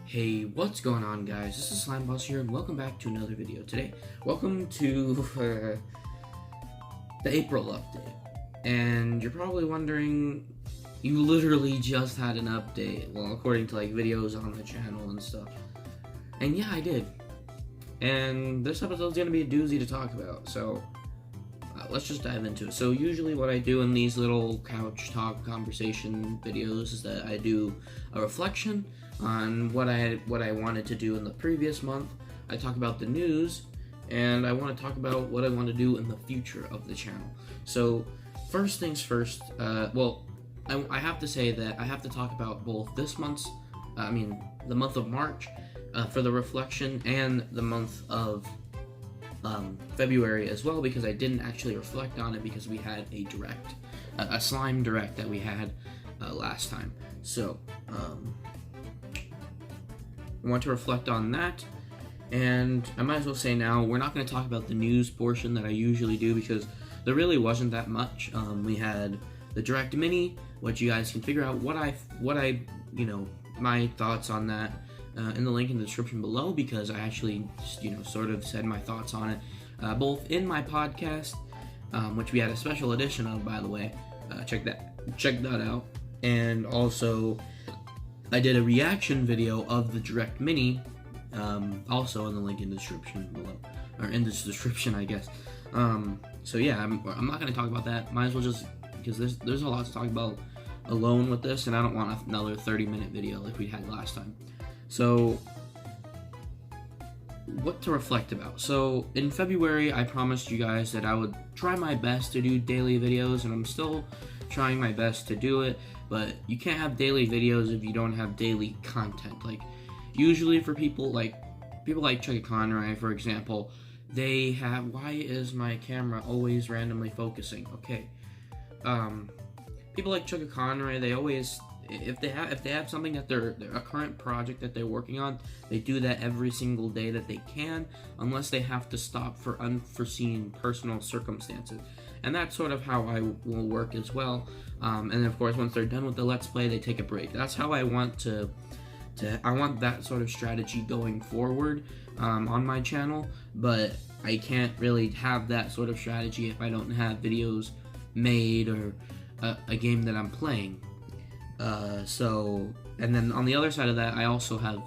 Hey, what's going on, guys? This is Slime Boss here, and welcome back to another video today. Welcome to the April update. And you're probably wondering, you literally just had an update. Well, according to like videos on the channel and stuff. And yeah, I did. And this episode's gonna be a doozy to talk about. So let's just dive into it. So usually what I do in these little couch talk conversation videos is that I do a reflection on what I wanted to do in the previous month. I talk about the news, and I want to talk about what I want to do in the future of the channel. So first things first, I have to say that I have to talk about both this month's, the month of March for the reflection, and the month of February as well, because I didn't actually reflect on it because we had a direct, a slime direct that we had last time. So I want to reflect on that, and I might as well say now, we're not going to talk about the news portion that I usually do because there really wasn't that much. We had the direct mini, which you guys can figure out my thoughts on that in the link in the description below, because I actually sort of said my thoughts on it both in my podcast, which we had a special edition of, by the way. Check that out. And also I did a reaction video of the direct mini, also in the link in the description below, or in this description, I guess. So yeah, I'm not going to talk about that. Might as well just, because there's a lot to talk about alone with this, and I don't want another 30-minute video like we had last time. So what to reflect about? So in February, I promised you guys that I would try my best to do daily videos, and I'm still trying my best to do it, but you can't have daily videos if you don't have daily content. Like, usually for people like Chucky Conroy, for example, they have, why is my camera always randomly focusing? Okay. People like Chucky Conroy, they always, if they have something that they're a current project that they're working on, they do that every single day that they can, unless they have to stop for unforeseen personal circumstances. And that's sort of how I will work as well. And then of course, once they're done with the Let's Play, they take a break. That's how I want I want that sort of strategy going forward on my channel, but I can't really have that sort of strategy if I don't have videos made or a game that I'm playing. And then on the other side of that, I also have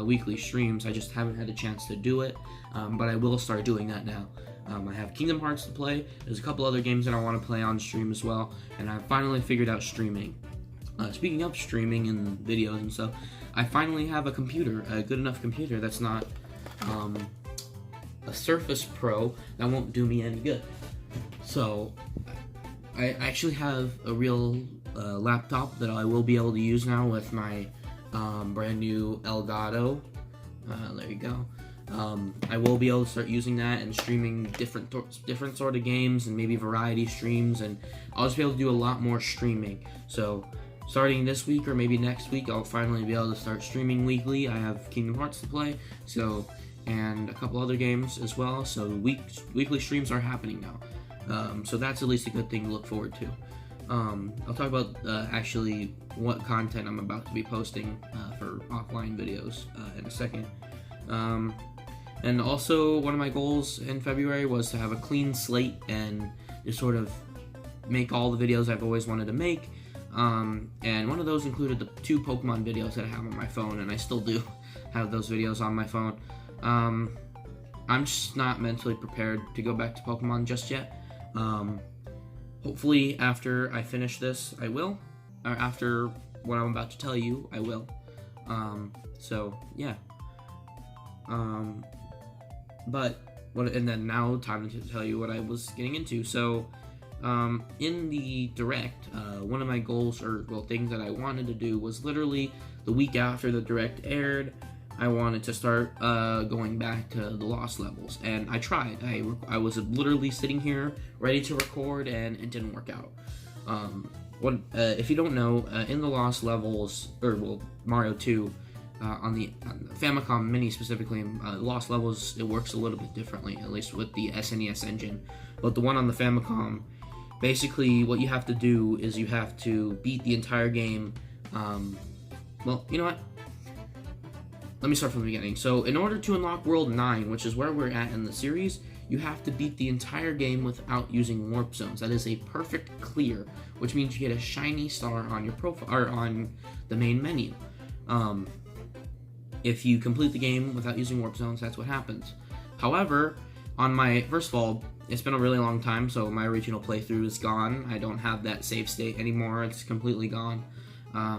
weekly streams. I just haven't had a chance to do it, but I will start doing that now. I have Kingdom Hearts to play. There's a couple other games that I want to play on stream as well, and I've finally figured out streaming. Speaking of streaming and videos and stuff, I finally have a computer, a good enough computer that's not a Surface Pro that won't do me any good. So I actually have a real laptop that I will be able to use now with my brand new Elgato. There you go. I will be able to start using that and streaming different sort of games and maybe variety streams, and I'll just be able to do a lot more streaming. So starting this week or maybe next week, I'll finally be able to start streaming weekly. I have Kingdom Hearts to play, and a couple other games as well. So weekly streams are happening now. So that's at least a good thing to look forward to. I'll talk about actually what content I'm about to be posting for offline videos in a second. And also, one of my goals in February was to have a clean slate and just sort of make all the videos I've always wanted to make. And one of those included the 2 Pokemon videos that I have on my phone, and I still do have those videos on my phone. I'm just not mentally prepared to go back to Pokemon just yet. Hopefully after I finish this, I will. Or after what I'm about to tell you, I will. So, yeah. And then now, time to tell you what I was getting into. So, in the direct, one of my goals, things that I wanted to do was literally the week after the direct aired, I wanted to start going back to the lost levels, and I tried. I was literally sitting here ready to record, and it didn't work out. If you don't know, in the lost levels, Mario 2, on the Famicom Mini specifically, lost levels, it works a little bit differently, at least with the SNES engine. But the one on the Famicom, basically what you have to do is you have to beat the entire game. Well, you know what? let me start from the beginning. So in order to unlock World 9, which is where we're at in the series, you have to beat the entire game without using warp zones. That is a perfect clear, which means you get a shiny star on your profile, or on the main menu. If you complete the game without using warp zones, that's what happens. However, first of all, it's been a really long time, so my original playthrough is gone. I don't have that save state anymore. It's completely gone.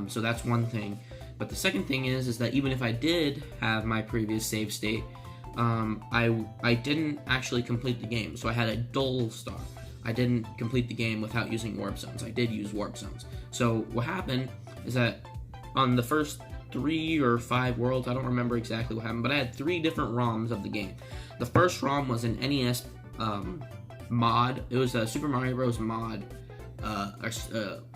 So that's one thing. But the second thing is that even if I did have my previous save state, I didn't actually complete the game. So I had a dull star. I didn't complete the game without using warp zones. I did use warp zones. So what happened is that on the first 3 or 5 worlds, I don't remember exactly what happened, but I had 3 different ROMs of the game. The first ROM was an NES mod. It was a Super Mario Bros. Mod,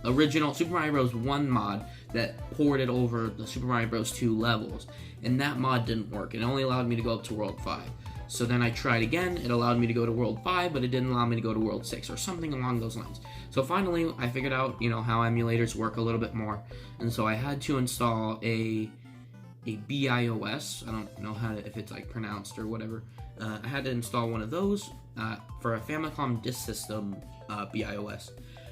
original Super Mario Bros. 1 mod that ported over the Super Mario Bros. 2 levels, and that mod didn't work. It only allowed me to go up to World 5. So then I tried again, it allowed me to go to World 5, but it didn't allow me to go to World 6, or something along those lines. So finally, I figured out, how emulators work a little bit more, and so I had to install a BIOS. I don't know if it's like pronounced or whatever. I had to install one of those for a Famicom Disk System BIOS.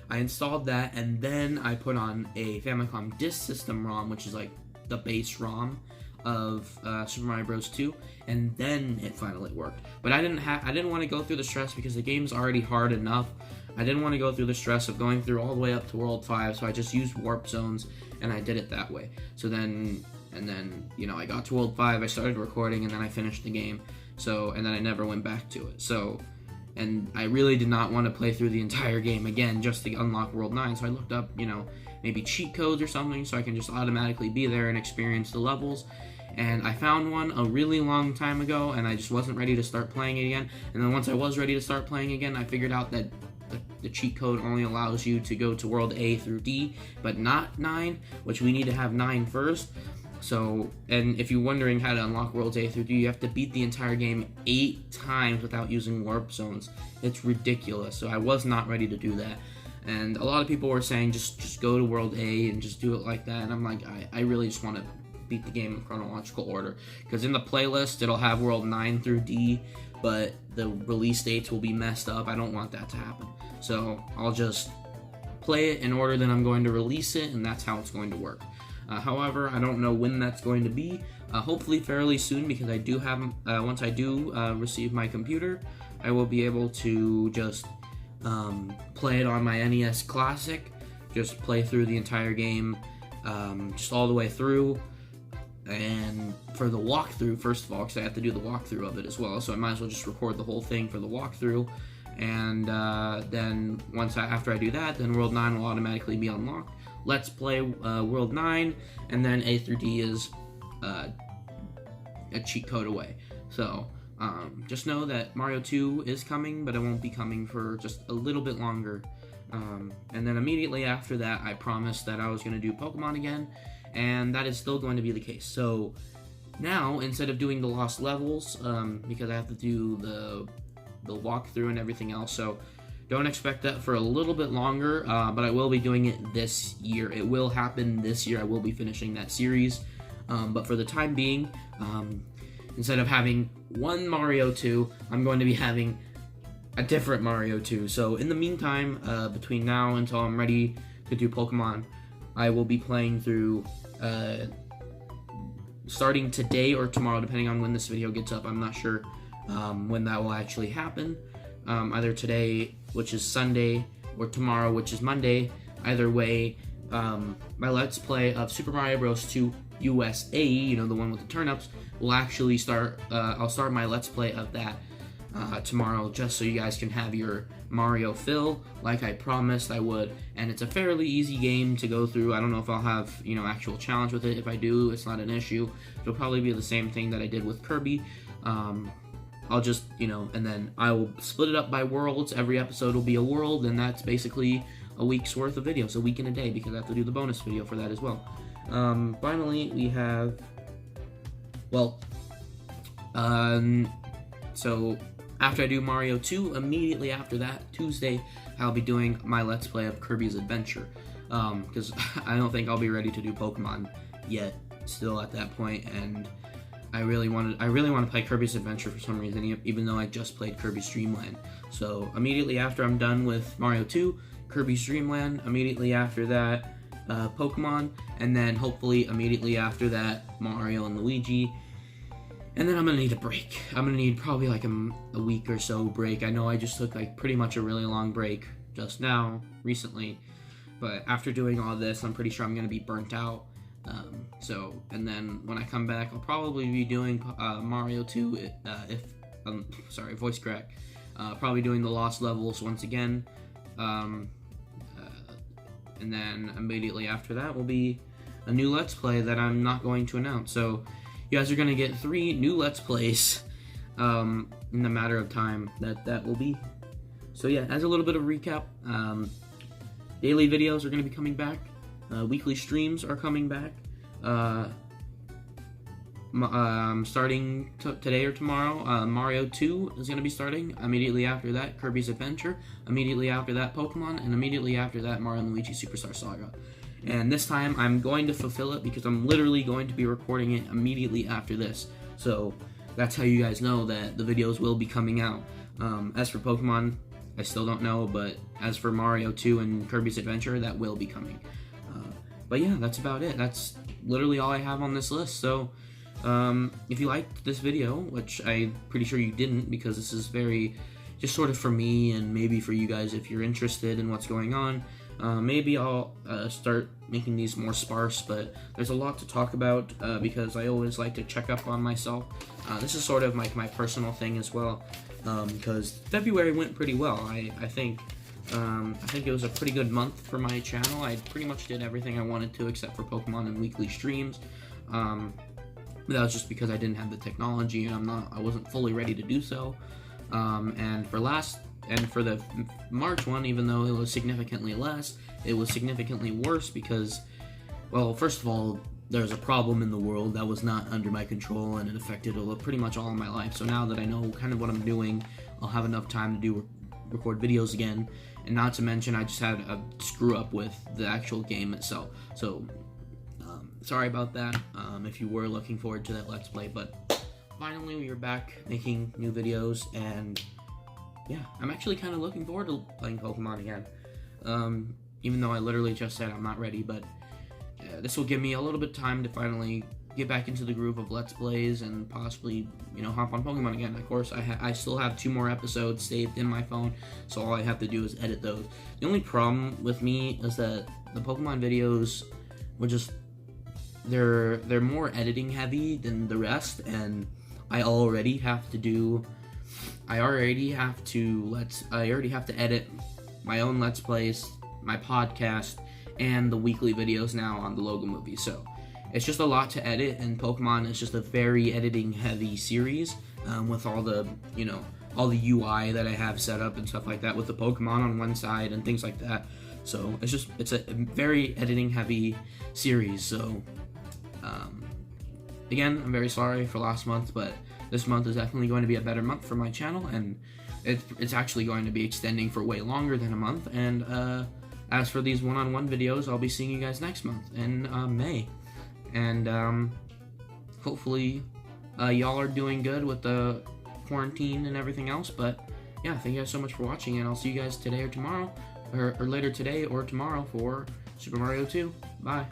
I installed that, and then I put on a Famicom Disk System ROM, which is like the base ROM of Super Mario Bros. 2, and then it finally worked. But I didn't want to go through the stress because the game's already hard enough. I didn't want to go through the stress of going through all the way up to World 5, so I just used warp zones, and I did it that way. So then, I got to World 5, I started recording, and then I finished the game. So, and then I never went back to it. So, and I really did not want to play through the entire game again just to unlock World 9, so I looked up, maybe cheat codes or something so I can just automatically be there and experience the levels. And I found one a really long time ago, and I just wasn't ready to start playing it again. And then once I was ready to start playing again, I figured out that the cheat code only allows you to go to World A through D, but not 9, which we need to have 9 first. So, and if you're wondering how to unlock Worlds A through D, you have to beat the entire game 8 times without using warp zones. It's ridiculous, so I was not ready to do that. And a lot of people were saying, just go to World A and just do it like that, and I'm like, I really just want to beat the game in chronological order, because in the playlist, it'll have World 9 through D, but the release dates will be messed up. I don't want that to happen. So, I'll just play it in order that I'm going to release it, and that's how it's going to work. However, I don't know when that's going to be. Hopefully fairly soon, because I do have, once I do receive my computer, I will be able to just play it on my NES Classic, just play through the entire game, just all the way through. And for the walkthrough, first of all, because I have to do the walkthrough of it as well, so I might as well just record the whole thing for the walkthrough. And then after I do that, then World 9 will automatically be unlocked. Let's play World 9, and then A through D is a cheat code away. So just know that Mario 2 is coming, but it won't be coming for just a little bit longer. And then immediately after that, I promised that I was going to do Pokemon again, and that is still going to be the case. So now, instead of doing the lost levels, because I have to do the walkthrough and everything else, so don't expect that for a little bit longer, but I will be doing it this year. It will happen this year. I will be finishing that series, but for the time being, instead of having one Mario 2, I'm going to be having a different Mario 2. So in the meantime, between now until I'm ready to do Pokemon, I will be playing through, starting today or tomorrow, depending on when this video gets up. I'm not sure when that will actually happen. Either today, which is Sunday, or tomorrow, which is Monday. Either way, my Let's Play of Super Mario Bros. 2 USA, the one with the turnips, will actually start. I'll start my Let's Play of that tomorrow, just so you guys can have your Mario fill, like I promised I would. And it's a fairly easy game to go through. I don't know if I'll have, actual challenge with it. If I do, it's not an issue. It'll probably be the same thing that I did with Kirby. I'll just, and then I will split it up by worlds. Every episode will be a world, and that's basically a week's worth of videos, a week and a day, because I have to do the bonus video for that as well. Finally, we have, so after I do Mario 2, immediately after that, Tuesday, I'll be doing my Let's Play of Kirby's Adventure, because I don't think I'll be ready to do Pokemon yet, still at that point, and I really want to play Kirby's Adventure for some reason, even though I just played Kirby's Dream Land. So immediately after I'm done with Mario 2, Kirby's Dream Land. Immediately after that, Pokemon, and then hopefully immediately after that, Mario and Luigi. And then I'm gonna need a break. I'm gonna need probably like a week or so break. I know I just took like pretty much a really long break just now, recently. But after doing all this, I'm pretty sure I'm gonna be burnt out. And then when I come back, I'll probably be doing Mario 2, voice crack. Probably doing the Lost Levels once again. And then immediately after that will be a new Let's Play that I'm not going to announce. So you guys are going to get 3 new Let's Plays in the matter of time that will be. So yeah, as a little bit of recap, daily videos are going to be coming back. Weekly streams are coming back. Starting today or tomorrow, Mario 2 is going to be starting. Immediately after that, Kirby's Adventure. Immediately after that, Pokemon. And immediately after that, Mario & Luigi Superstar Saga. And this time, I'm going to fulfill it because I'm literally going to be recording it immediately after this. So, that's how you guys know that the videos will be coming out. As for Pokemon, I still don't know, but as for Mario 2 and Kirby's Adventure, that will be coming. But yeah, that's about it. That's literally all I have on this list. So, if you liked this video, which I'm pretty sure you didn't because this is very just sort of for me and maybe for you guys if you're interested in what's going on, maybe I'll start making these more sparse, but there's a lot to talk about because I always like to check up on myself. This is sort of like my personal thing as well because February went pretty well. I think it was a pretty good month for my channel. I pretty much did everything I wanted to except for Pokemon and weekly streams. That was just because I didn't have the technology and I wasn't fully ready to do so. And for the March one, even though it was significantly less, it was significantly worse because, well, first of all, there's a problem in the world that was not under my control and it affected pretty much all of my life. So now that I know kind of what I'm doing, I'll have enough time to record videos again. And not to mention, I just had a screw up with the actual game itself. So, sorry about that, if you were looking forward to that Let's Play, but finally we are back making new videos, and yeah, I'm actually kind of looking forward to playing Pokemon again, even though I literally just said I'm not ready, but this will give me a little bit of time to finally get back into the groove of Let's Plays and possibly, hop on Pokemon again. Of course, I still have 2 more episodes saved in my phone, so all I have to do is edit those. The only problem with me is that the Pokemon videos were just, they're more editing heavy than the rest, and I already have to edit my own Let's Plays, my podcast, and the weekly videos now on the Logo Movie. So it's just a lot to edit, and Pokemon is just a very editing heavy series with all the all the UI that I have set up and stuff like that with the Pokemon on one side and things like that. So it's a very editing heavy series. So again, I'm very sorry for last month, but this month is definitely going to be a better month for my channel, and it's actually going to be extending for way longer than a month. And as for these one-on-one videos, I'll be seeing you guys next month in May. And hopefully y'all are doing good with the quarantine and everything else. But yeah, thank you guys so much for watching, and I'll see you guys today or tomorrow, or later today or tomorrow for Super Mario 2. Bye.